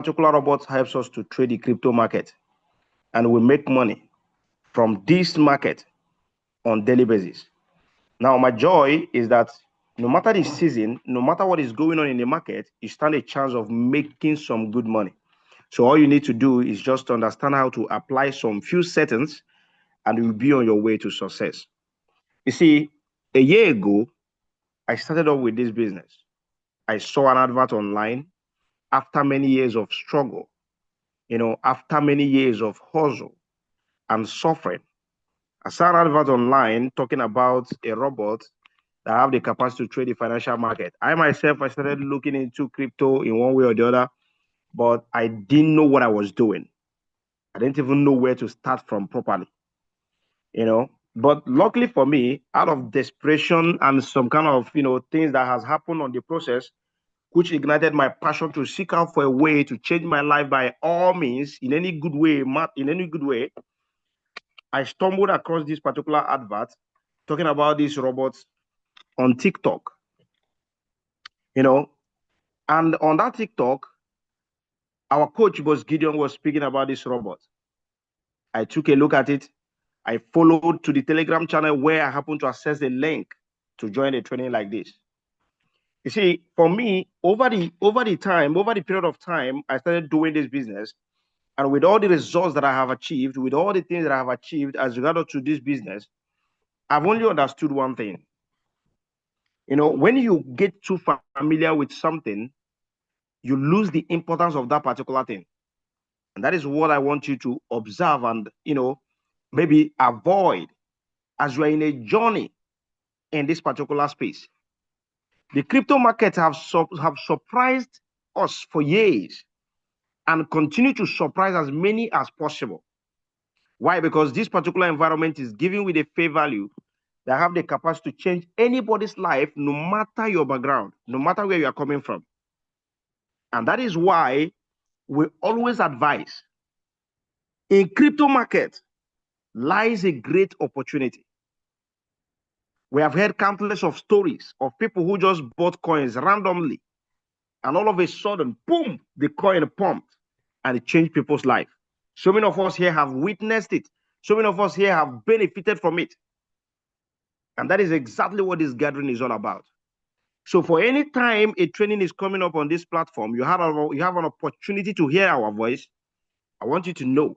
particular robot helps us to trade the crypto market, and we make money from this market on daily basis. Now, my joy is that no matter the season, no matter what is going on in the market, you stand a chance of making some good money. So all you need to do is just understand how to apply some few settings, and you'll be on your way to success. You see, a year ago, I started off with this business. I saw an advert online after many years of struggle, after many years of hustle and suffering. I saw an advert online talking about a robot that have the capacity to trade the financial market. I myself, I started looking into crypto in one way or the other, but I didn't know what I was doing. I didn't even know where to start from properly, But luckily for me, out of desperation and some kind of, things that has happened on the process, which ignited my passion to seek out for a way to change my life by all means, in any good way, I stumbled across this particular advert talking about these robots on TikTok, and on that TikTok, our coach, Boss Gideon, was speaking about this robot. I took a look at it. I followed to the Telegram channel where I happened to access the link to join a training like this. You see, for me, over the period of time, I started doing this business. And with all the results that I have achieved, with all the things that I have achieved as regard to this business, I've only understood one thing. When you get too familiar with something, you lose the importance of that particular thing. And that is what I want you to observe and, maybe avoid as you are in a journey in this particular space. The crypto markets have surprised us for years and continue to surprise as many as possible. Why? Because this particular environment is given with a fair value that have the capacity to change anybody's life, no matter your background, no matter where you are coming from. And that is why we always advise in crypto market lies a great opportunity. We have heard countless of stories of people who just bought coins randomly, and all of a sudden, boom, the coin pumped, and it changed people's life. So many of us here have witnessed it. So many of us here have benefited from it. And that is exactly what this gathering is all about. So for any time a training is coming up on this platform, you have an opportunity to hear our voice. I want you to know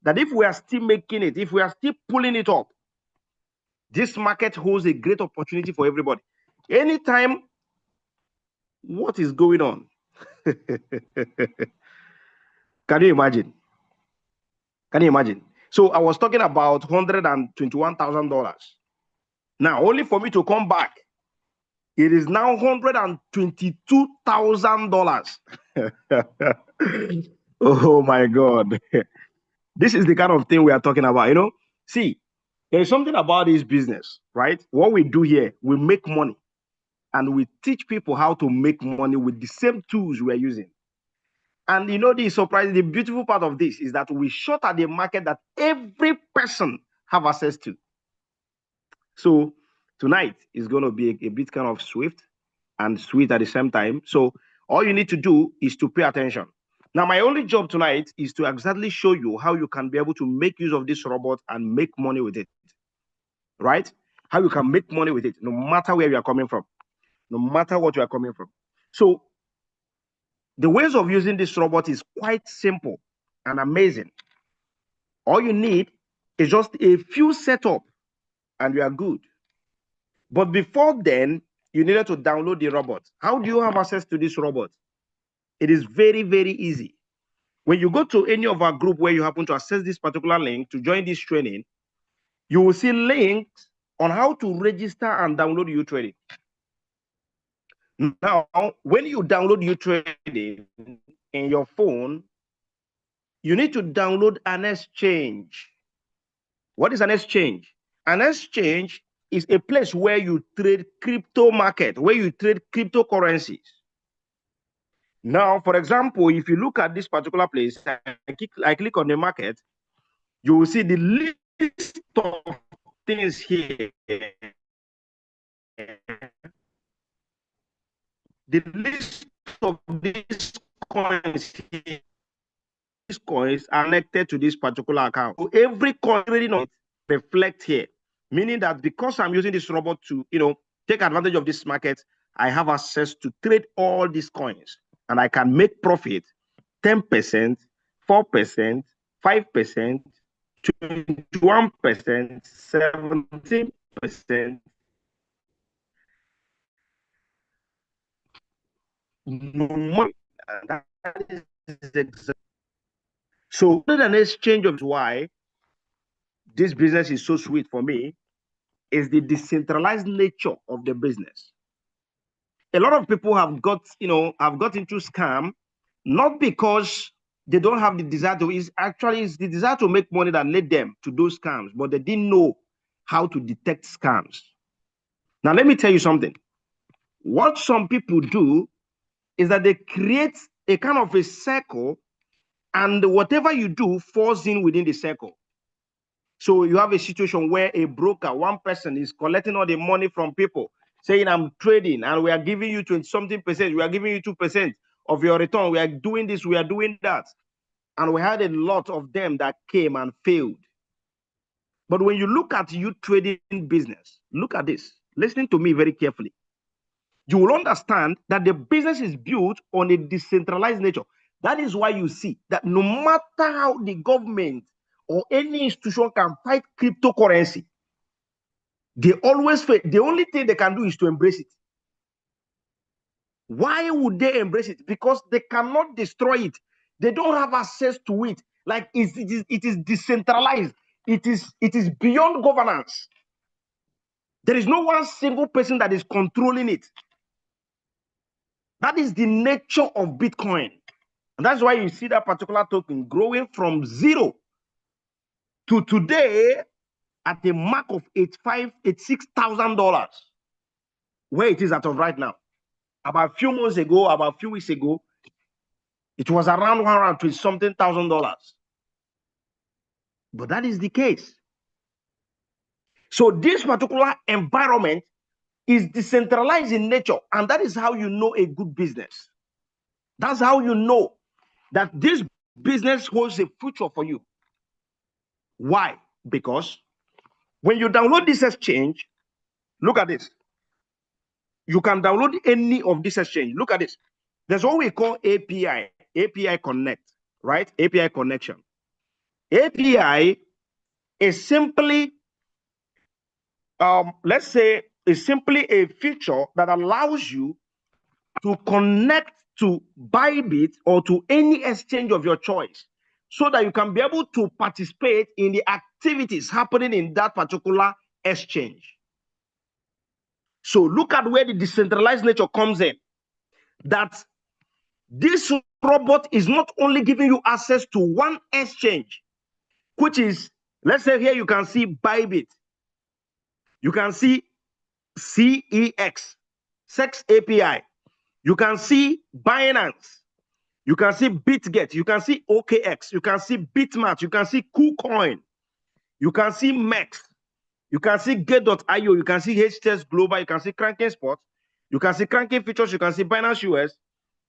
that if we are still making it, if we are still pulling it up, this market holds a great opportunity for everybody. Anytime, what is going on? Can you imagine? Can you imagine? So I was talking about $121,000. Now, only for me to come back, it is now $122,000. Oh my God. This is the kind of thing we are talking about, See, there is something about this business, right? What we do here, we make money and we teach people how to make money with the same tools we are using. And the beautiful part of this is that we shot at the market that every person have access to. So tonight is going to be a bit kind of swift and sweet at the same time. So all you need to do is to pay attention. Now, my only job tonight is to exactly show you how you can be able to make use of this robot and make money with it, right? How you can make money with it, no matter where you are coming from, no matter what you are coming from. So the ways of using this robot is quite simple and amazing. All you need is just a few setup and you are good. But before then, you needed to download the robot. How do you have access to this robot? It is very, very easy. When you go to any of our group where you happen to access this particular link to join this training, you will see links on how to register and download uTrading. Now, when you download uTrading in your phone, you need to download an exchange. What is an exchange? An exchange is a place where you trade crypto market, where you trade cryptocurrencies. Now, for example, if you look at this particular place, I click on the market, you will see the list of things here. The list of these coins here, these coins are connected to this particular account. So every coin trading on it reflect here, meaning that because I'm using this robot to, take advantage of this market, I have access to trade all these coins and I can make profit 10%, 4%, 5%, 21%, 17%. No more. That is exactly. So, an exchange of why this business is so sweet for me is the decentralized nature of the business. A lot of people have got into scam, not because they don't have the desire to. It's the desire to make money that led them to those scams, but they didn't know how to detect scams. Now, let me tell you something. What some people do is that they create a kind of a circle, and whatever you do falls in within the circle. So you have a situation where a broker, one person, is collecting all the money from people, saying, I'm trading, and we are giving you 20-something percent. We are giving you 2% of your return. We are doing this, we are doing that. And we had a lot of them that came and failed. But when you look at uTrading business, look at this. Listening to me very carefully. You will understand that the business is built on a decentralized nature. That is why you see that no matter how the government or any institution can fight cryptocurrency, they always fail. The only thing they can do is to embrace it. Why would they embrace it? Because they cannot destroy it. They don't have access to it. Like it is decentralized. It is beyond governance. There is no one single person that is controlling it. That is the nature of Bitcoin. And that's why you see that particular token growing from zero to today at a mark of $86,000, where it is as of right now. About a few months ago, about a few weeks ago, it was around $120-something thousand. But that is the case. So this particular environment is decentralized in nature, and that is how you know a good business. That's how you know that this business holds a future for you. Why? Because when you download this exchange, look at this. You can download any of this exchange. Look at this. There's what we call API Connect, right? API connection. API is simply, let's say, is simply a feature that allows you to connect to Bybit or to any exchange of your choice, so that you can be able to participate in the activities happening in that particular exchange. So look at where the decentralized nature comes in. That this robot is not only giving you access to one exchange, which is, let's say here you can see Bybit, you can see CEX, SEX API, you can see Binance, you can see BitGet, you can see OKX, you can see Bitmat, you can see KuCoin, you can see MEX, you can see Get.io, you can see HTS Global, you can see Cranking Spot, you can see Cranking Futures, you can see Binance US,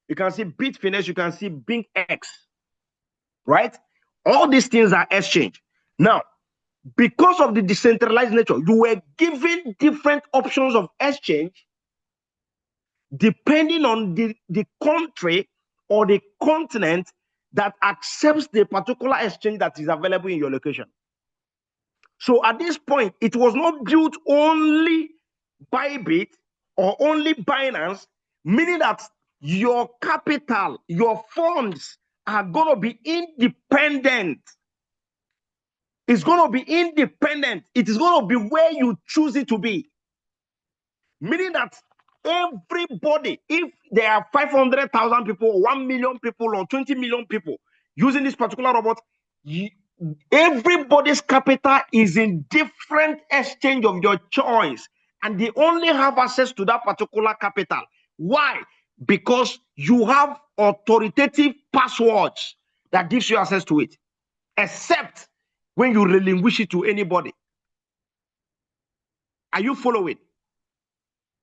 you can see Bitfinex, you can see BinkX, right? All these things are exchange. Now, because of the decentralized nature, you were given different options of exchange depending on the country or the continent that accepts the particular exchange that is available in your location. So at this point, it was not built only Bybit or only Binance, meaning that your capital, your funds are going to be independent. It's going to be independent. It is going to be where you choose it to be. Meaning that everybody, if there are 500,000 people, or 1 million people, or 20 million people using this particular robot, everybody's capital is in different exchange of your choice, and they only have access to that particular capital. Why? Because you have authoritative passwords that gives you access to it, except when you relinquish it to anybody. Are you following?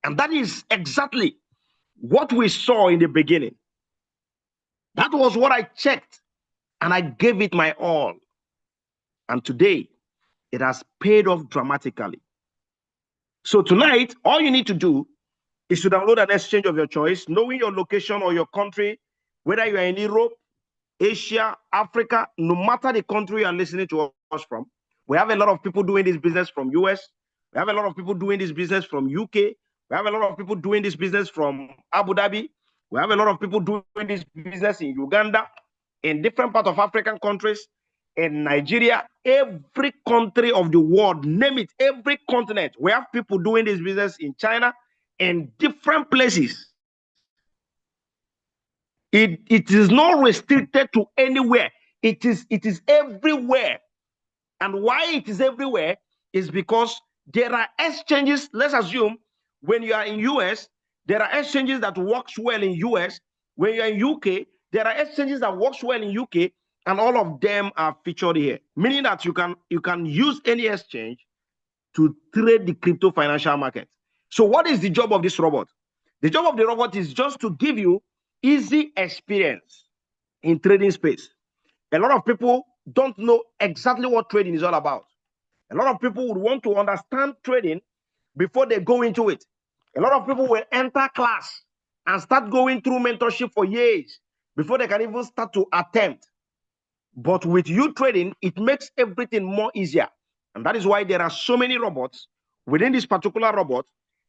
And that is exactly what we saw in the beginning. That was what I checked, and I gave it my all. And today, it has paid off dramatically. So tonight, all you need to do is to download an exchange of your choice, knowing your location or your country, whether you are in Europe, Asia, Africa, no matter the country you are listening to us from. We have a lot of people doing this business from US. We have a lot of people doing this business from UK. We have a lot of people doing this business from Abu Dhabi. We have a lot of people doing this business in Uganda, in different parts of African countries, in Nigeria, every country of the world, name it, every continent. We have people doing this business in China, in different places. It is not restricted to anywhere. It is everywhere. And why it is everywhere is because there are exchanges. Let's assume when you are in US, there are exchanges that works well in US. When you're in UK, there are exchanges that works well in UK, and all of them are featured here. Meaning that you can use any exchange to trade the crypto financial market. So what is the job of this robot? The job of the robot is just to give you easy experience in trading space. A lot of people don't know exactly what trading is all about. A lot of people would want to understand trading before they go into it. A lot of people will enter class and start going through mentorship for years before they can even start to attempt. But with uTrading, it makes everything more easier. And that is why there are so many robots within this particular robot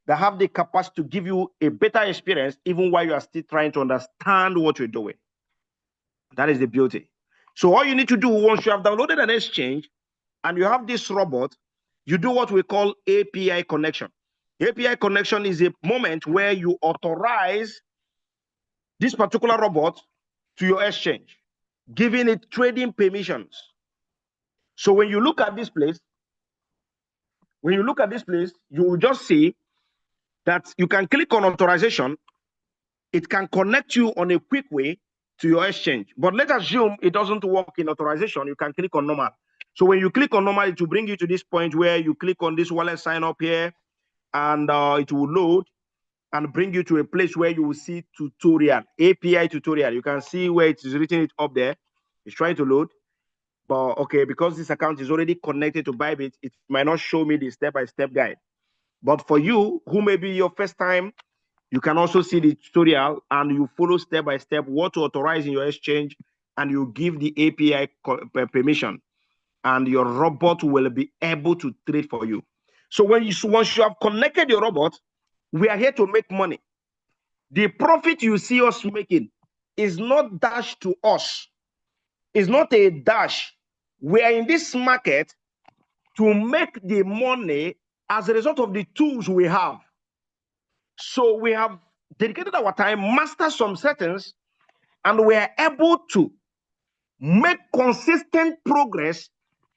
that have the capacity to give you a better experience even while you are still trying to understand what you're doing. That is the beauty. So all you need to do once you have downloaded an exchange and you have this robot, you do what we call API connection. API connection is a moment where you authorize this particular robot to your exchange, giving it trading permissions. So when you look at this place, you will just see that you can click on authorization. It can connect you on a quick way to your exchange. But let's assume it doesn't work in authorization. You can click on normal. So when you click on normal, it will bring you to this point where you click on this wallet sign up here, and it will load and bring you to a place where you will see tutorial, API tutorial. You can see where it is written it up there. It's trying to load. But okay, because this account is already connected to Bybit, it might not show me the step-by-step guide. But for you, who may be your first time, you can also see the tutorial and you follow step-by-step what to authorize in your exchange, and you give the API permission, and your robot will be able to trade for you. So once you have connected your robot, we are here to make money. The profit you see us making is not dash to us. It's not a dash. We are in this market to make the money as a result of the tools we have. So we have dedicated our time, master some settings, and we are able to make consistent progress,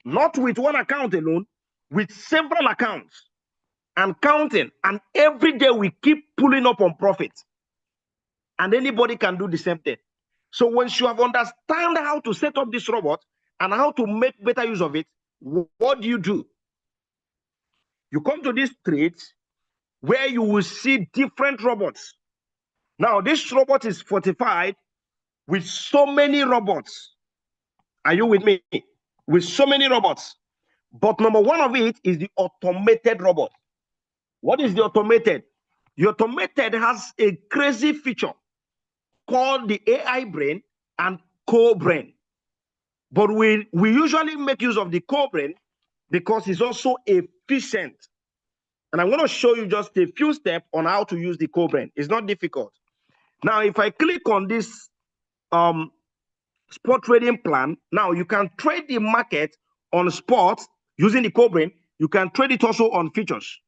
not with one account alone, with several accounts and counting. And every day we keep pulling up on profit. And anybody can do the same thing. So once you have understand how to set up this robot and how to make better use of it, what do? You come to this trades where you will see different robots. Now, this robot is fortified with so many robots. Are you with me? With so many robots. But number one of it is the automated robot. What is the automated? The automated has a crazy feature called the AI brain and co-brain. But we usually make use of the co-brain because it's also efficient. And I'm going to show you just a few steps on how to use the co-brain. It's not difficult. Now, if I click on this spot trading plan, now you can trade the market on spot using the co-brain. You can trade it also on futures.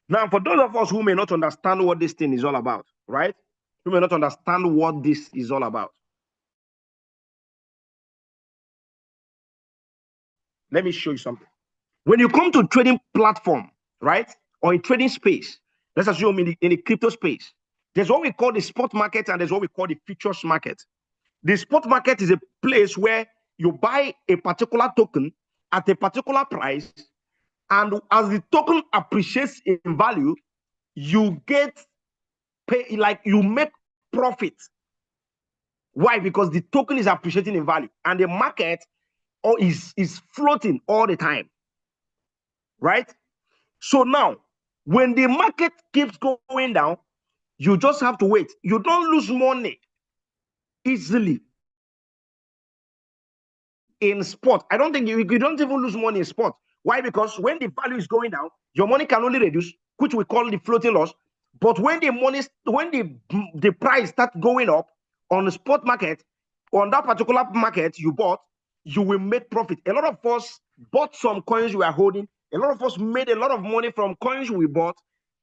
Now, for those of us who may not understand what this thing is all about, right? Who may not understand what this is all about. Let me show you something. When you come to trading platform, right, or in trading space, let's assume in the crypto space, there's what we call the spot market and there's what we call the futures market. The spot market is a place where you buy a particular token at a particular price, and as the token appreciates in value, you get pay, like you make profit. Why? Because the token is appreciating in value and the market is floating all the time, right? So now, when the market keeps going down, you just have to wait. You don't lose money easily in spot. I don't think you don't even lose money in spot. Why? Because when the value is going down, your money can only reduce, which we call the floating loss. But when the price starts going up on the spot market, on that particular market you bought, you will make profit. A lot of us bought some coins we are holding. A lot of us made a lot of money from coins we bought,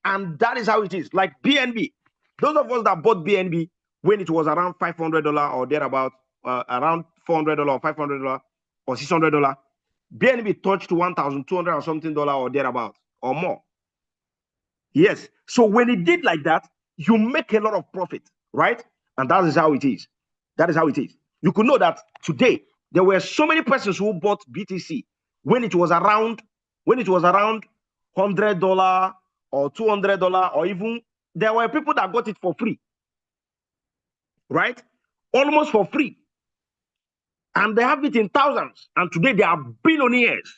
and that is how it is. Like BNB, those of us that bought BNB when it was around $500 or thereabout, around $400 or $500 or $600, BNB touched 1,200 or something dollar or thereabout or more. Yes. So when it did like that, you make a lot of profit, right? And that is how it is. That is how it is. You could know that today there were so many persons who bought BTC when it was around $100 or $200, or even there were people that got it for free, right? Almost for free. And they have it in thousands. And today they are billionaires.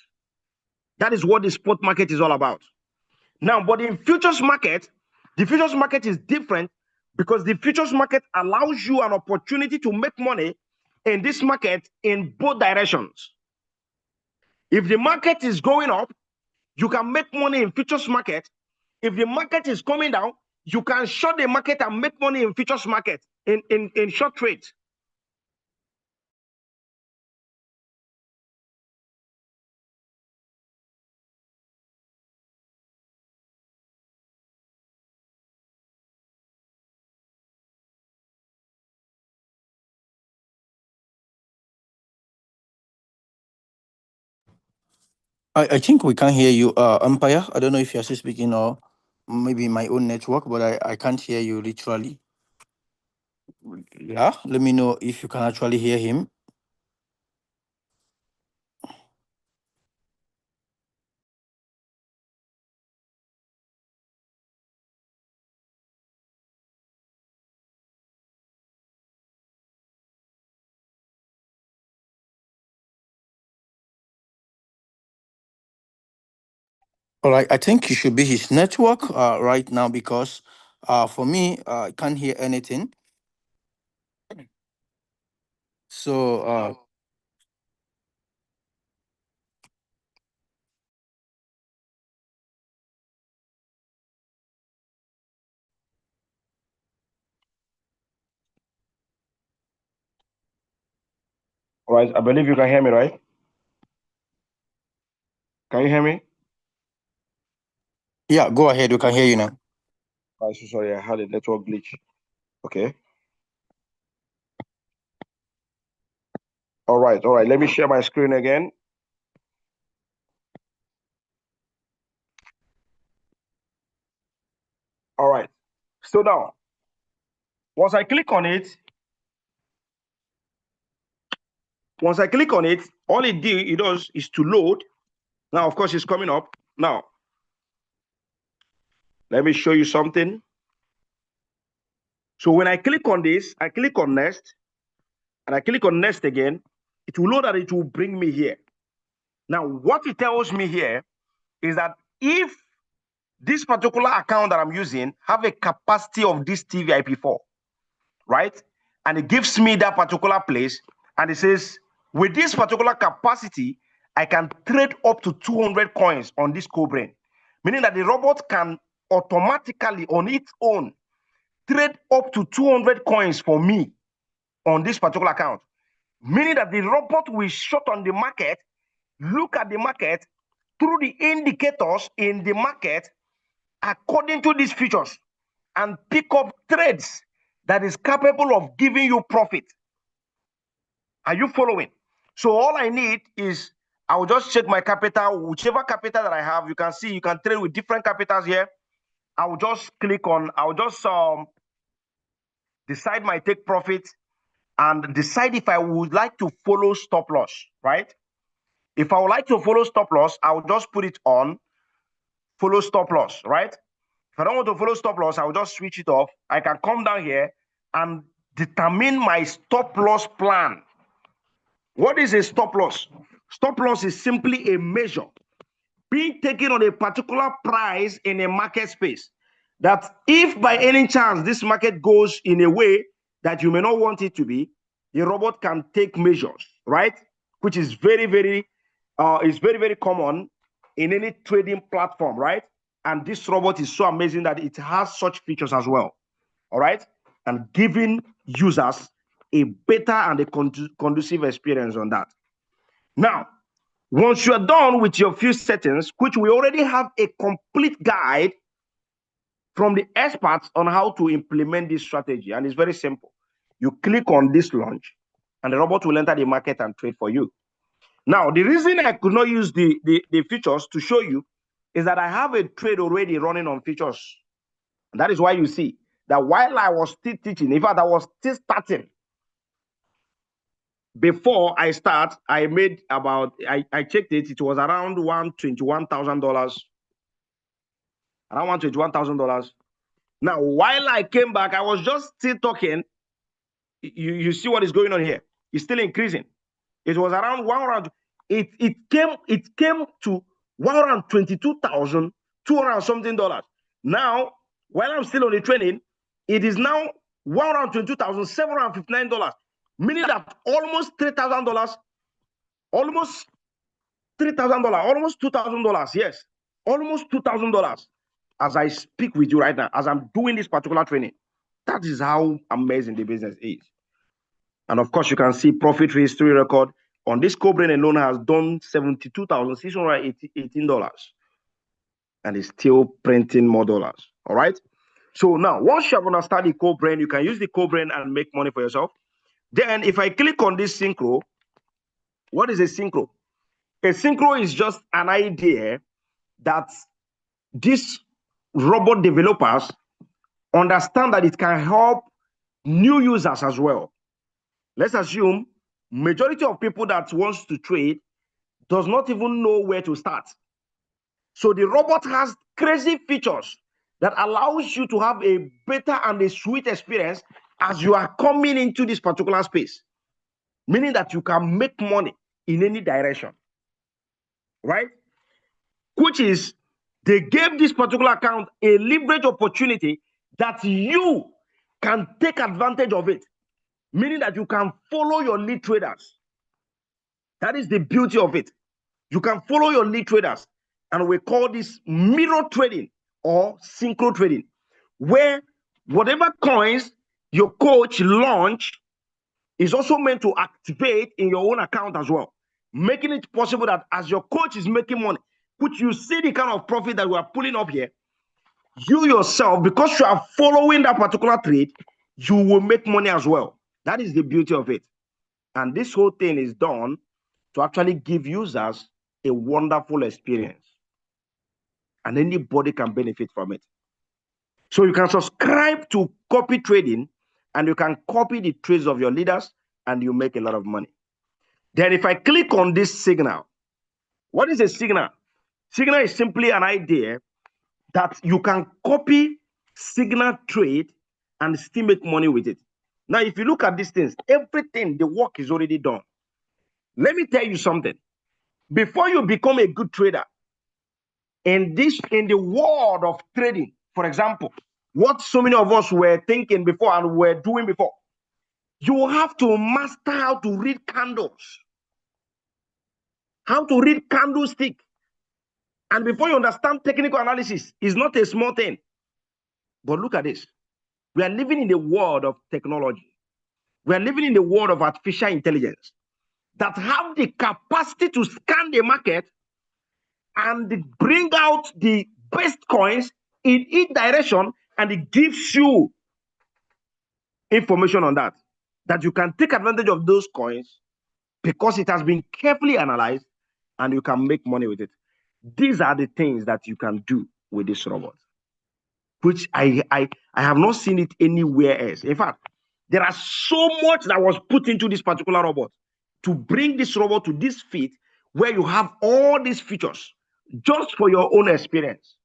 That is what the spot market is all about. Now, but in futures market, the futures market is different because the futures market allows you an opportunity to make money in this market in both directions. If the market is going up, you can make money in futures market. If the market is coming down, you can short the market and make money in futures market in short trades. I think we can't hear you, umpire. I don't know if you're still speaking or maybe my own network, but I can't hear you literally. Yeah, let me know if you can actually hear him. All right, I think it should be his network right now because for me, I can't hear anything. So All right, I believe you can hear me, right? Can you hear me? yeah, go ahead. We can hear you now. I'm so sorry, I had a network glitch. Okay. All right. Let me share my screen again. All right. So now, once I click on it, all it does is to load. Now, of course, it's coming up. Now, let me show you something. So when I click on this, I click on next, and I click on next again, it will load and it will bring me here. Now, what it tells me here is that if this particular account that I'm using have a capacity of this TVIP4, right? And it gives me that particular place, and it says, with this particular capacity, I can trade up to 200 coins on this co-brain, meaning that the robot can automatically, on its own, trade up to 200 coins for me on this particular account, meaning that the robot will short on the market, look at the market through the indicators in the market according to these features and pick up trades that is capable of giving you profit. Are you following? So all I need is I will just check my capital, whichever capital that I have. You can see you can trade with different capitals here. I will just click on, I will just decide my take profit and decide if I would like to follow stop loss, right? If I would like to follow stop loss, I will just put it on follow stop loss, right? If I don't want to follow stop loss, I will just switch it off. I can come down here and determine my stop loss plan. What is a stop loss? Stop loss is simply a measure being taken on a particular price in a market space, that if by any chance this market goes in a way that you may not want it to be, the robot can take measures, right? Which is very, very common in any trading platform, right? And this robot is so amazing that it has such features as well, all right? And giving users a better and a conducive experience on that. Now, once you're done with your few settings, which we already have a complete guide from the experts on how to implement this strategy, and it's very simple. You click on this launch, and the robot will enter the market and trade for you. Now, the reason I could not use the features to show you is that I have a trade already running on features. And that is why you see that while I was still teaching, in fact, I was still starting. Before I start, I made about, I checked it, it was around $121,000. Around $121,000. Now, while I came back, I was just still talking. You see what is going on here? It's still increasing. It was around 100. It came to $122,200 something. Now, while I'm still on the training, it is now $122,759, meaning that almost $3,000, almost $3,000, almost $2,000. Yes, almost $2,000. As I speak with you right now, as I'm doing this particular training, that is how amazing the business is. And of course, you can see profit history record on this co-brain alone has done $72,618, and is still printing more dollars. All right. So now, once you have understood the co-brain, you can use the co-brain and make money for yourself. Then, if I click on this synchro, what is a synchro? A synchro is just an idea that these robot developers understand that it can help new users as well. Let's assume majority of people that wants to trade does not even know where to start. So the robot has crazy features that allows you to have a better and a sweet experience as you are coming into this particular space, meaning that you can make money in any direction, right? Which is, they gave this particular account a leverage opportunity that you can take advantage of it, meaning that you can follow your lead traders. That is the beauty of it. You can follow your lead traders, and we call this mirror trading or synchro trading, where whatever coins your coach launch is also meant to activate in your own account as well, making it possible that as your coach is making money, which you see the kind of profit that we are pulling up here, you yourself, because you are following that particular trade, you will make money as well. That is the beauty of it. And this whole thing is done to actually give users a wonderful experience. And anybody can benefit from it. So you can subscribe to copy trading, and you can copy the trades of your leaders, and you make a lot of money. Then if I click on this signal, what is a signal? Signal is simply an idea that you can copy signal trade and still make money with it. Now, if you look at these things, everything, the work is already done. Let me tell you something. Before you become a good trader, in the world of trading, for example, what so many of us were thinking before and were doing before, you have to master how to read candles, how to read candlestick. And before you understand technical analysis, is not a small thing. But look at this. We are living in the world of technology. We are living in the world of artificial intelligence that have the capacity to scan the market and bring out the best coins in each direction, and it gives you information on that you can take advantage of those coins because it has been carefully analyzed, and you can make money with it. These are the things that you can do with this robot, which I have not seen it anywhere else. In fact, there are so much that was put into this particular robot to bring this robot to this feat where you have all these features just for your own experience.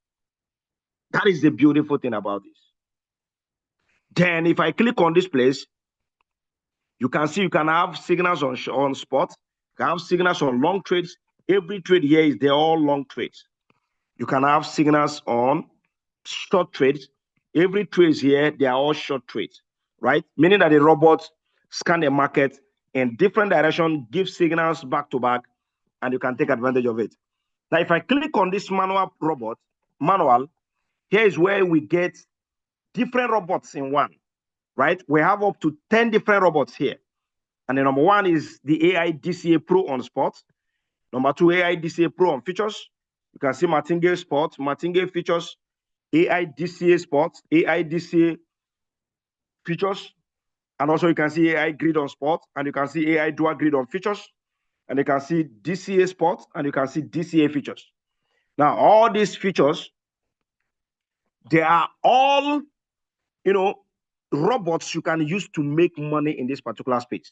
That is the beautiful thing about this. Then if I click on this place, You can see you can have signals on spot, you can have signals on long trades. Every trade here they're all long trades. You can have signals on short trades. Every trade here, they are all short trades, right? Meaning that the robot scan the market in different direction, give signals back to back, and you can take advantage of it. Now, if I click on this manual, here is where we get different robots in one, right? We have up to 10 different robots here. And the number one is the AI DCA Pro on spot. Number two, AI DCA Pro on futures. You can see Martingale Spot, Martingale Futures, AI DCA Spot, AI DCA Futures. And also you can see AI Grid on Spot, and you can see AI Dual Grid on Futures. And you can see DCA Spot, and you can see DCA Futures. Now, all these features, they are all, robots you can use to make money in this particular space.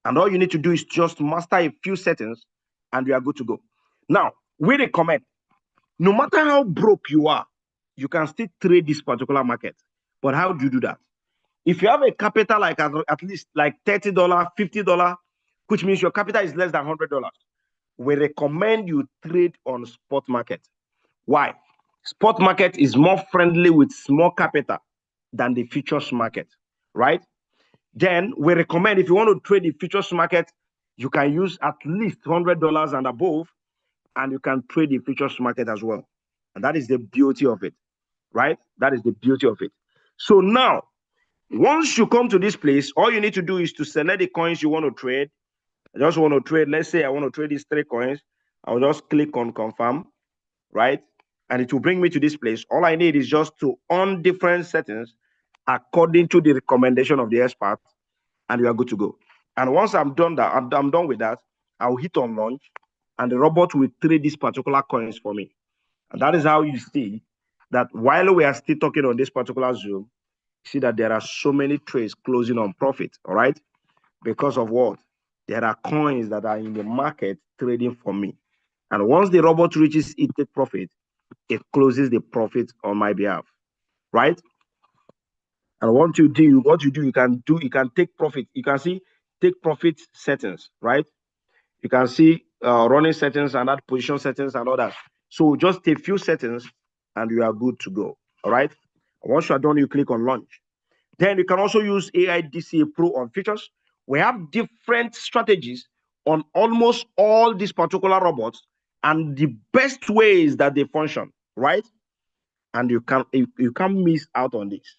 And all you need to do is just master a few settings, and you are good to go. Now, we recommend, no matter how broke you are, you can still trade this particular market. But how do you do that? If you have a capital like at least like $30, $50, which means your capital is less than $100, we recommend you trade on spot market. Why? Spot market is more friendly with small capital than the futures market, right? Then we recommend, if you want to trade the futures market, you can use at least $100 and above, and you can trade the futures market as well. And that is the beauty of it, right? That is the beauty of it. So now, once you come to this place, all you need to do is to select the coins you want to trade. I just want to trade, let's say I want to trade these 3 coins. I'll just click on confirm, right? And it will bring me to this place. All I need is just to on different settings according to the recommendation of the expert, and you are good to go. And once I'm done that, I'm done with that, I'll hit on launch, and the robot will trade these particular coins for me. And that is how you see that while we are still talking on this particular Zoom, you see that there are so many trades closing on profit, all right? Because of what? There are coins that are in the market trading for me. And once the robot reaches its profit, it closes the profit on my behalf, right? And what you do, you can take profit. You can see take profit settings, right? You can see running settings and that position settings and all that. So just a few settings and you are good to go, all right? Once you are done, you click on launch. Then you can also use AI DCA Pro on features. We have different strategies on almost all these particular robots and the best ways that they function, right? And you can't miss out on this.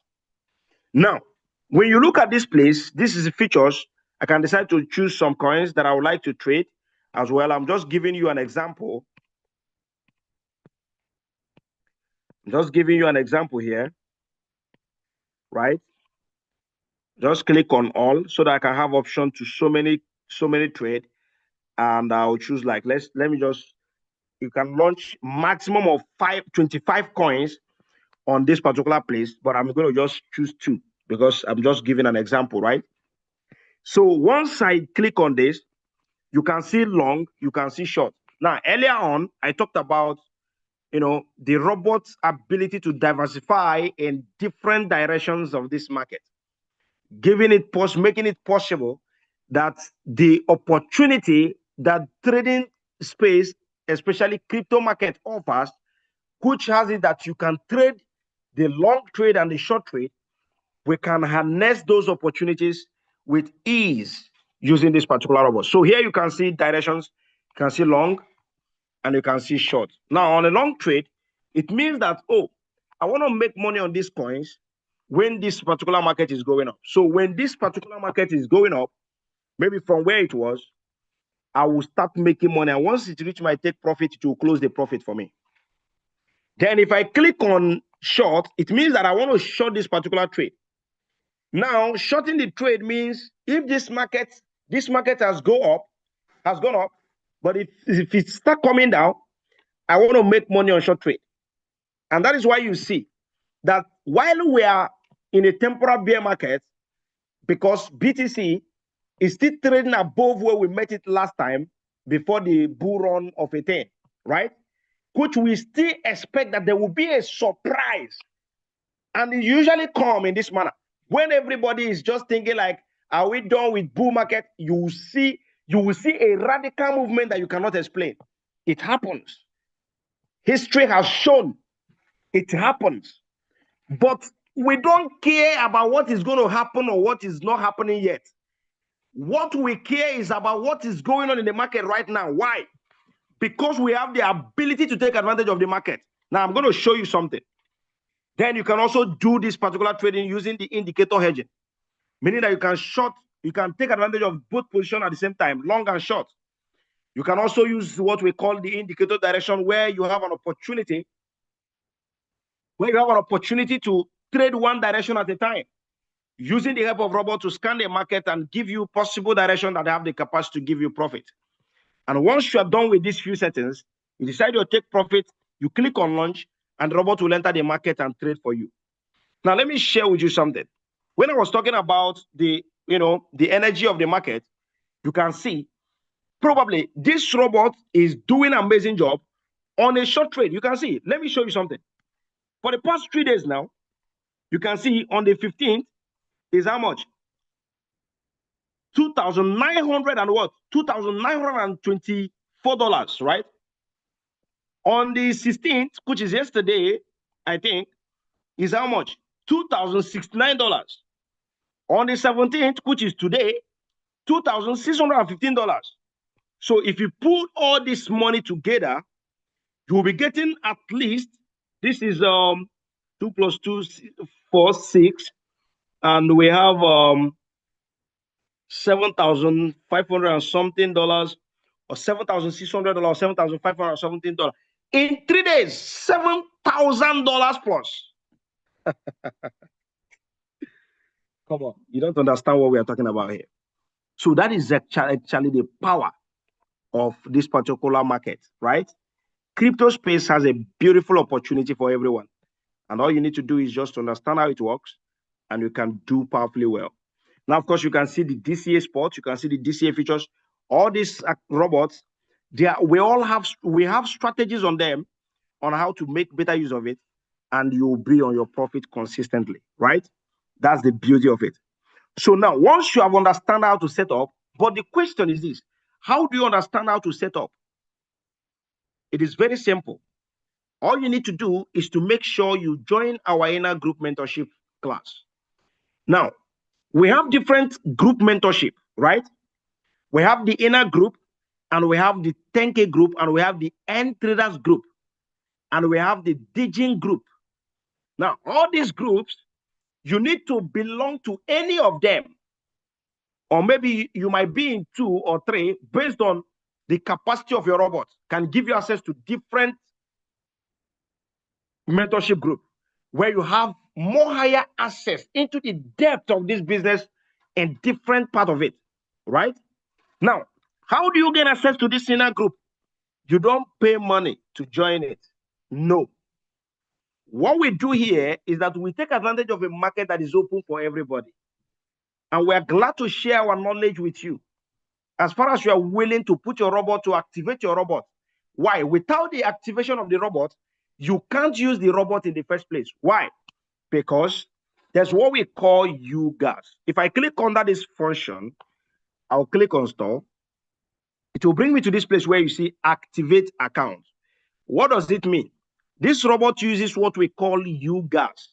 Now, when you look at this place, this is the features. I can decide to choose some coins that I would like to trade as well. I'm just giving you an example. I'm just giving you an example here, right? Just click on all so that I can have option to so many trade. And I'll choose like, let me just, you can launch maximum of 25 coins on this particular place, but I'm going to just choose 2 because I'm just giving an example, right? So once I click on this, you can see long, you can see short. Now, earlier on, I talked about, the robot's ability to diversify in different directions of this market, making it possible that the opportunity that trading space, especially crypto market, offers, which has it that you can trade the long trade and the short trade, we can harness those opportunities with ease using this particular robot. So here you can see directions, you can see long, and you can see short. Now, on a long trade, it means that, I want to make money on these coins when this particular market is going up. So when this particular market is going up, maybe from where it was, I will start making money. And once it reaches my take profit, it will close the profit for me. Then if I click on short, it means that I want to short this particular trade. Now, shorting the trade means if this market has gone up, but if it start coming down, I want to make money on short trade. And that is why you see that while we are in a temporal bear market, because BTC is still trading above where we met it last time before the bull run of a 10, right? Which we still expect that there will be a surprise. And it usually come in this manner. When everybody is just thinking like, Are we done with bull market? You will see a radical movement that you cannot explain. It happens. History has shown it happens. But we don't care about what is going to happen or what is not happening yet. What we care is about what is going on in the market right now. Why? Because we have the ability to take advantage of the market. Now, I'm going to show you something. Then you can also do this particular trading using the indicator hedging, meaning that you can take advantage of both positions at the same time, long and short. You can also use what we call the indicator direction, where you have an opportunity to trade one direction at a time, using the help of robot to scan the market and give you possible direction that have the capacity to give you profit. And once you are done with these few settings, you decide to take profit, you click on launch, and the robot will enter the market and trade for you. Now, let me share with you something. When I was talking about the energy of the market, you can see probably this robot is doing an amazing job on a short trade. You can see, let me show you something. For the past 3 days now, you can see on the 15th is how much? 2,900 and what? $2,924, right? On the 16th, which is yesterday, I think, is how much? $2,069. On the 17th, which is today, $2,615. So if you put all this money together, you will be getting at least, this is 2 plus 2, 4, 6, and we have $7,500 and something dollars, or $7,600 or $7,517. In 3 days, $7,000 plus. Come on, you don't understand what we are talking about here. So that is actually the power of this particular market, right? Crypto space has a beautiful opportunity for everyone. And all you need to do is just understand how it works, and you can do powerfully well. Now, of course, you can see the DCA spots, you can see the DCA features, all these robots, we have strategies on them on how to make better use of it, and you'll be on your profit consistently, right? That's the beauty of it. So now, once you have understand how to set up, but the question is this: how do you understand how to set up? It is very simple. All you need to do is to make sure you join our inner group mentorship class. Now, we have different group mentorship, right? We have the inner group, and we have the 10K group, and we have the end traders group, and we have the digging group. Now, all these groups, you need to belong to any of them, or maybe you might be in 2 or 3 based on the capacity of your robot, can give you access to different mentorship group, where you have more higher access into the depth of this business and different part of it, right? Now, how do you get access to this inner group? You don't pay money to join it. No. What we do here is that we take advantage of a market that is open for everybody. And we are glad to share our knowledge with you, as far as you are willing to put your robot, to activate your robot. Why? Without the activation of the robot, you can't use the robot in the first place. Why? Because there's what we call uGas. If I click under this function, I'll click on store. It will bring me to this place where you see activate account. What does it mean? This robot uses what we call uGas.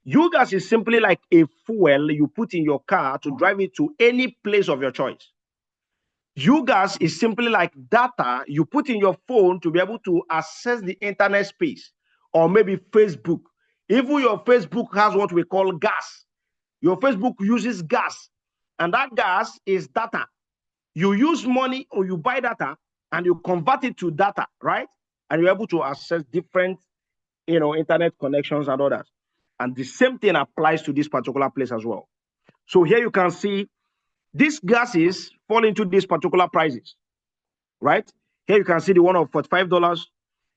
uGas is simply like a fuel you put in your car to drive it to any place of your choice. uGas is simply like data you put in your phone to be able to access the internet space, or maybe Facebook. Even your Facebook has what we call gas. Your Facebook uses gas, and that gas is data. You use money or you buy data and you convert it to data, right? And you're able to access different, internet connections and others. And the same thing applies to this particular place as well. So here you can see these gases fall into these particular prices, right? Here you can see the one of $45.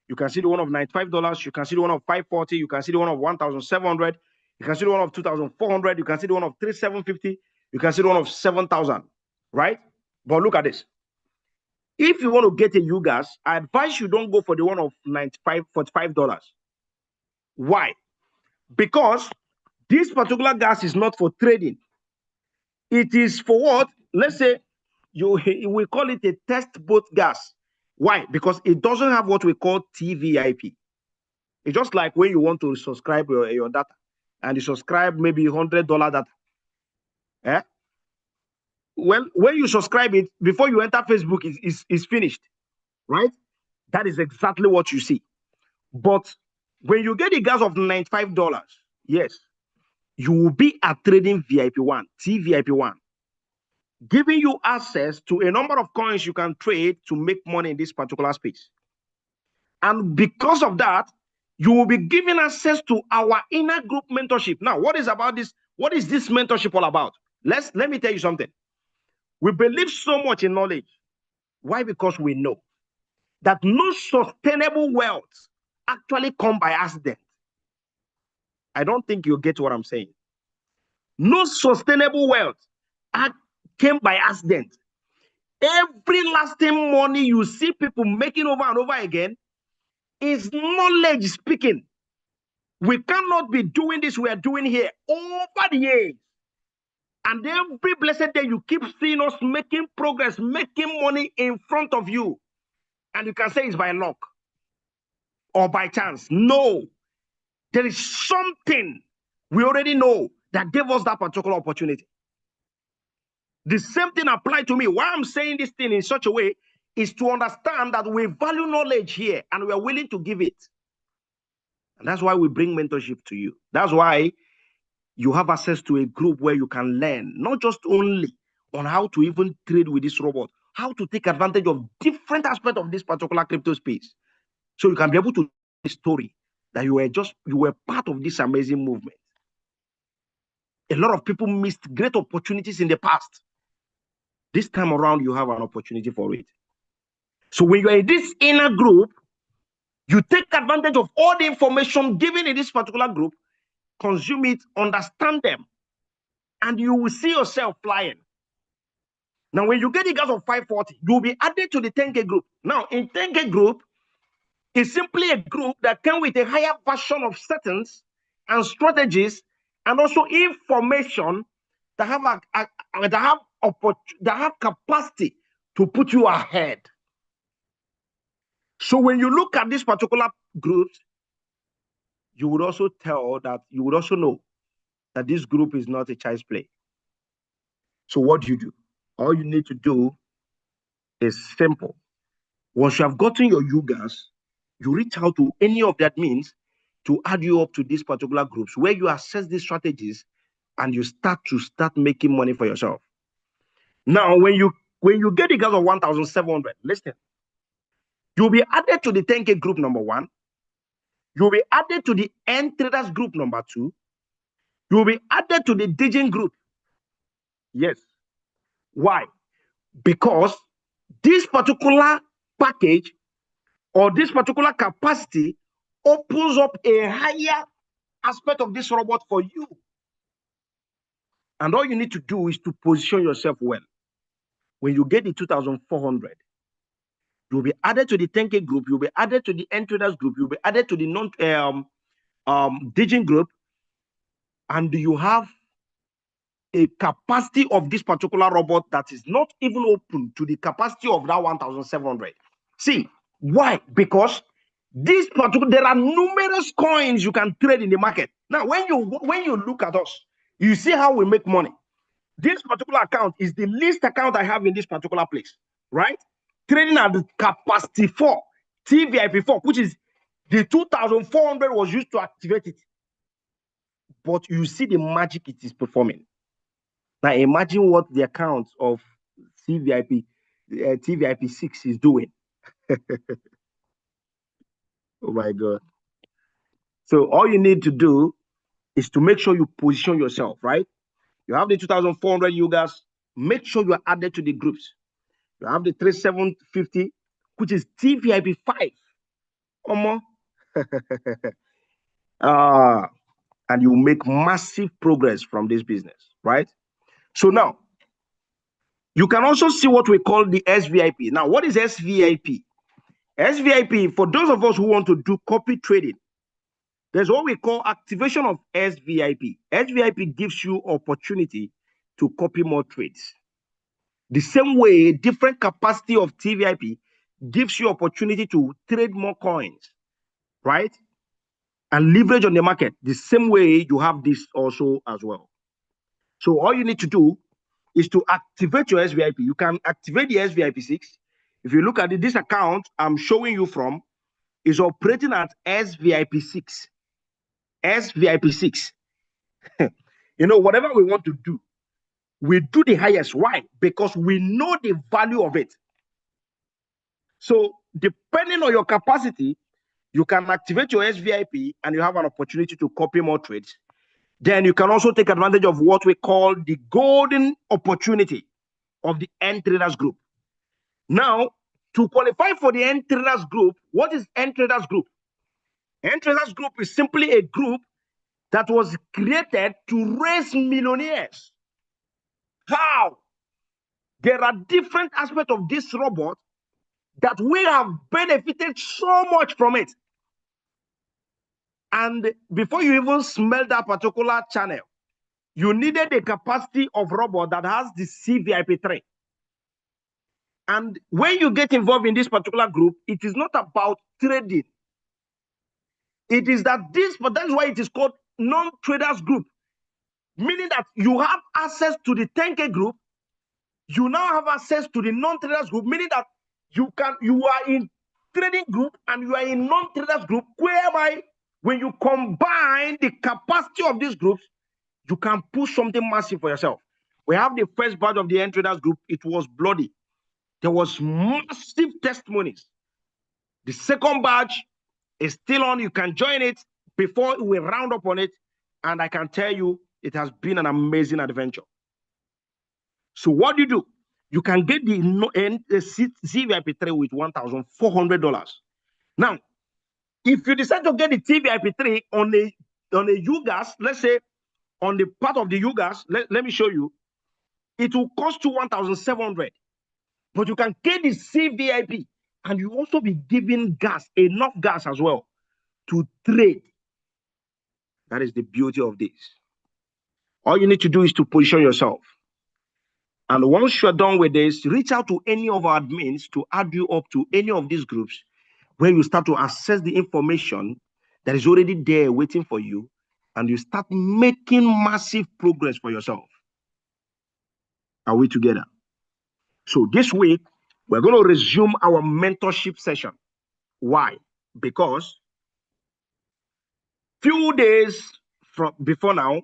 You can see the one of $95. You can see the one of $540. You can see the one of $1,700. You can see the one of $2,400. You can see the one of $3,750. You can see the one of $7,000, right? But look at this. If you want to get a uGas, I advise you don't go for the one of $45. Why? Because this particular gas is not for trading. It is for what? Let's say we call it a test boat gas. Why? Because it doesn't have what we call TVIP. It's just like when you want to subscribe your data and you subscribe maybe $100 data. Eh? Well, when you subscribe it, before you enter Facebook, is finished, right? That is exactly what you see. But when you get the gas of $95, yes, you will be at trading VIP1, TVIP1, giving you access to a number of coins you can trade to make money in this particular space. And because of that, you will be given access to our inner group mentorship. Now, what is about this? What is this mentorship all about? Let me tell you something. We believe so much in knowledge. Why? Because we know that no sustainable wealth actually come by accident. I don't think you get what I'm saying. No sustainable wealth came by accident. Every lasting money you see people making over and over again is knowledge speaking. We cannot be doing this we are doing here over the years. And every blessed day you keep seeing us making progress, making money in front of you. And you can say it's by luck or by chance. No. There is something we already know that gave us that particular opportunity. The same thing applied to me. Why I'm saying this thing in such a way is to understand that we value knowledge here and we are willing to give it. And that's why we bring mentorship to you. That's why you have access to a group where you can learn, not just only on how to even trade with this robot, how to take advantage of different aspects of this particular crypto space. So you can be able to tell the story that you were part of this amazing movement. A lot of people missed great opportunities in the past. This time around, you have an opportunity for it. So when you are in this inner group, you take advantage of all the information given in this particular group, consume it, understand them, and you will see yourself flying. Now, when you get the gas of 540, you'll be added to the 10K group. Now, in 10K group, it's simply a group that comes with a higher version of settings and strategies and also information that have capacity to put you ahead. So when you look at this particular group, you would also know that this group is not a child's play. So what do? All you need to do is simple. Once you have gotten your UGAs, you reach out to any of the admins to add you up to these particular groups where you assess these strategies and you start making money for yourself. Now, when you get the gas of 1,700, listen, you'll be added to the 10K group number 1. You'll be added to the end traders group number 2. You'll be added to the Decentralized group. Yes. Why? Because this particular package or this particular capacity opens up a higher aspect of this robot for you. And all you need to do is to position yourself well. When you get the 2,400, you'll be added to the 10K group, you'll be added to the end traders group, you'll be added to the Decentralized group, and you have a capacity of this particular robot that is not even open to the capacity of that 1,700. See, why? Because there are numerous coins you can trade in the market. Now, when you look at us, you see how we make money. This particular account is the least account I have in this particular place, right? Trading at the capacity 4, TVIP4, which is the 2,400 was used to activate it. But you see the magic it is performing. Now imagine what the account of TVIP6 is doing. Oh my God. So all you need to do is to make sure you position yourself, right? You have the 2,400 UGAs, make sure you are added to the groups. You have the 3,750, which is TVIP5. And you make massive progress from this business, right? So now, you can also see what we call the SVIP. Now, what is SVIP? SVIP, for those of us who want to do copy trading, there's what we call activation of SVIP. SVIP gives you opportunity to copy more trades. The same way, different capacity of TVIP gives you opportunity to trade more coins, right? And leverage on the market. The same way you have this also as well. So all you need to do is to activate your SVIP. You can activate the SVIP 6. If you look at it, this account I'm showing you from is operating at SVIP 6. SVIP 6. Whatever we want to do, we do the highest. Why? Because we know the value of it. So depending on your capacity, you can activate your SVIP and you have an opportunity to copy more trades. Then you can also take advantage of what we call the golden opportunity of the End Traders Group. Now, to qualify for the End Traders Group, what is End Traders Group? End Traders Group is simply a group that was created to raise millionaires. How? There are different aspects of this robot that we have benefited so much from it. And before you even smell that particular channel, you needed a capacity of robot that has the CVIP3. And when you get involved in this particular group, it is not about trading. It is that that's why it is called non-traders group, meaning that you have access to the 10K group. You now have access to the non-traders group, meaning that you are in trading group and you are in non-traders group, whereby when you combine the capacity of these groups, you can push something massive for yourself. We have the first batch of the End Traders Group. It was bloody. There was massive testimonies. The second batch is still on. You can join it before we round up on it. And I can tell you, it has been an amazing adventure. So what do? You can get the CVIP3 with $1,400. Now, if you decide to get the TVIP3 on a UGAS, let's say on the part of the UGAS, let me show you, it will cost you $1,700. But you can get the CVIP and you also be given gas, enough gas as well to trade. That is the beauty of this. All you need to do is to position yourself. And once you're done with this, reach out to any of our admins to add you up to any of these groups where you start to access the information that is already there waiting for you, and you start making massive progress for yourself. Are we together? So this week, we're going to resume our mentorship session. Why? Because few days from before now,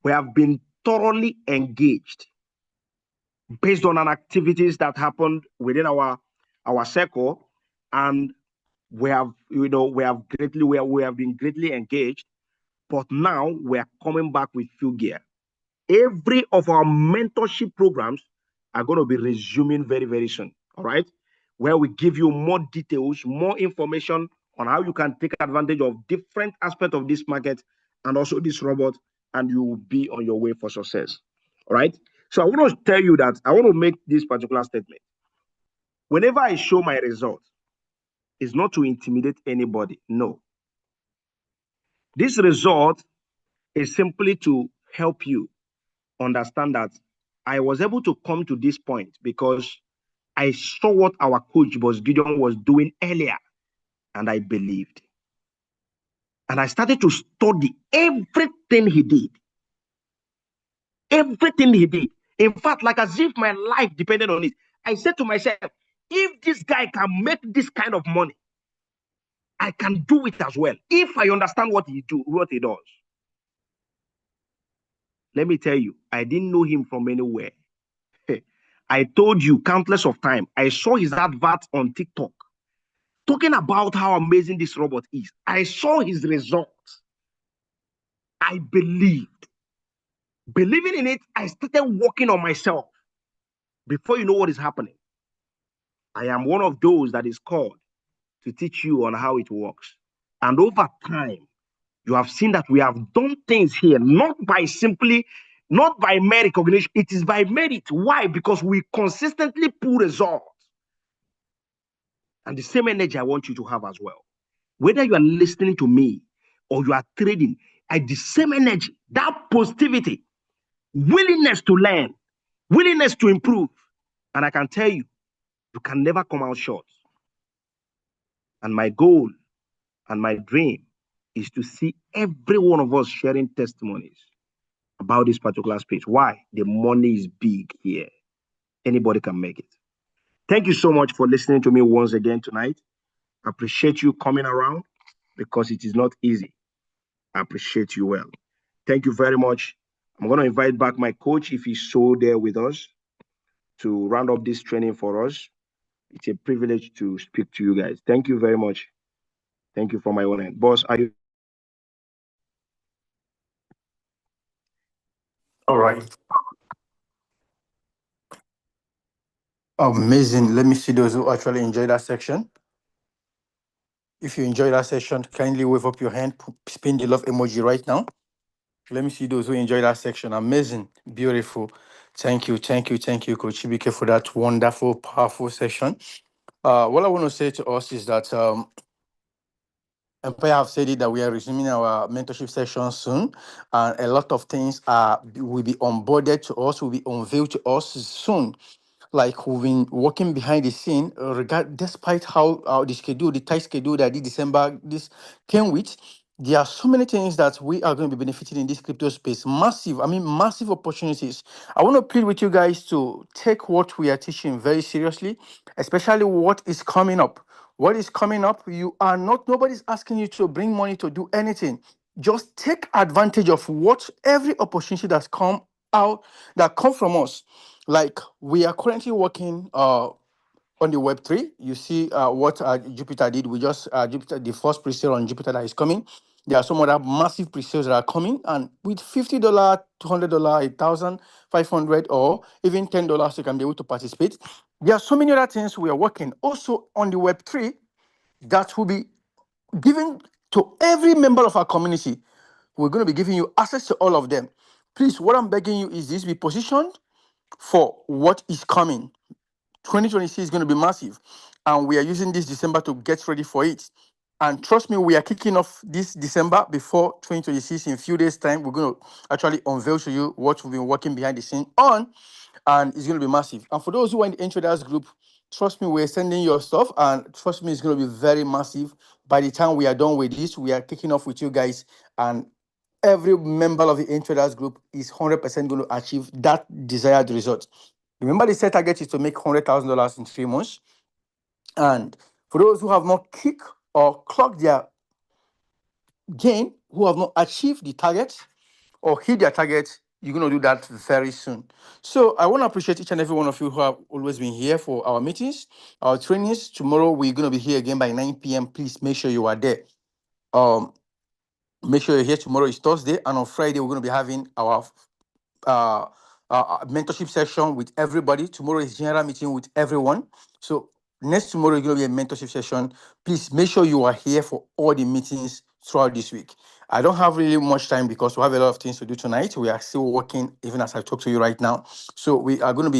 we have been thoroughly engaged based on an activities that happened within our circle, and we have been greatly engaged. But now we are coming back with full gear. Every of our mentorship programs are going to be resuming very, very soon. All right, where we give you more details, more information on how you can take advantage of different aspects of this market and also this robot, and you will be on your way for success. All right. So I want to tell you that I want to make this particular statement. Whenever I show my results, it's not to intimidate anybody. No. This result is simply to help you understand that I was able to come to this point because I saw what our coach, Boss Gideon, was doing earlier, and I believed. And I started to study everything he did. Everything he did. In fact, like as if my life depended on it. I said to myself, if this guy can make this kind of money, I can do it as well. If I understand what he does. Let me tell you, I didn't know him from anywhere. I told you countless of times, I saw his advert on TikTok talking about how amazing this robot is. I saw his results. I believed. Believing in it, I started working on myself. Before you know what is happening, I am one of those that is called to teach you on how it works. And over time, you have seen that we have done things here, not by merit recognition. It is by merit. Why? Because we consistently pull results. And the same energy I want you to have as well. Whether you are listening to me or you are trading, the same energy, that positivity, willingness to learn, willingness to improve. And I can tell you, you can never come out short. And my goal and my dream is to see every one of us sharing testimonies about this particular space. Why? The money is big here. Anybody can make it. Thank you so much for listening to me once again tonight. I appreciate you coming around because it is not easy. I appreciate you well. Thank you very much. I'm going to invite back my coach if he's so there with us to round up this training for us. It's a privilege to speak to you guys. Thank you very much. Thank you for my own end. Boss, are you? All right. Amazing. Let me see those who actually enjoy that section. If you enjoy that section, kindly wave up your hand, spin the love emoji right now. Let me see those who enjoy that section. Amazing. Beautiful. Thank you. Thank you. Thank you, Coach Ibike, for that wonderful, powerful session. What I want to say to us is that Empire have said it that we are resuming our mentorship session soon, and a lot of things will be onboarded to us, will be unveiled to us soon. Like we've been working behind the scene, despite how the schedule, the tight schedule that the December this came with. There are so many things that we are going to be benefiting in this crypto space. Massive, I mean, massive opportunities. I want to plead with you guys to take what we are teaching very seriously, especially what is coming up. What is coming up? You are not, nobody's asking you to bring money to do anything. Just take advantage of what every opportunity that's come out, that come from us. Like we are currently working on the Web3. You see what Jupiter did. We just Jupiter, the first pre-sale on Jupiter that is coming. There are some other massive pre-sales that are coming, and with $50, $200, 1,500, or even $10, you can be able to participate. There are so many other things we are working also on the Web3 that will be given to every member of our community. We're going to be giving you access to all of them. Please, what I'm begging you is this: be positioned for what is coming. 2026 is going to be massive, and we are using this December to get ready for it. And trust me, we are kicking off this December before 2026. In a few days' time, we're going to actually unveil to you what we've been working behind the scene on, and it's going to be massive. And for those who are in the Intraders group, trust me, we're sending your stuff, and trust me, it's going to be very massive. By the time we are done with this, we are kicking off with you guys, and every member of the Intraders group is 100% going to achieve that desired result. Remember, the set target is to make $100,000 in 3 months. And for those who have not kicked or clocked their gain, who have not achieved the target or hit their target, you're going to do that very soon. So I want to appreciate each and every one of you who have always been here for our meetings, our trainings. Tomorrow, we're going to be here again by 9 p.m. Please make sure you are there. Make sure you're here. Tomorrow is Thursday, and on Friday, we're going to be having our uh, mentorship session with everybody. Tomorrow is general meeting with everyone. So next tomorrow is going to be a mentorship session. Please make sure you are here for all the meetings throughout this week. I don't have really much time because we have a lot of things to do tonight. We are still working even as I talk to you right now. So we are going to be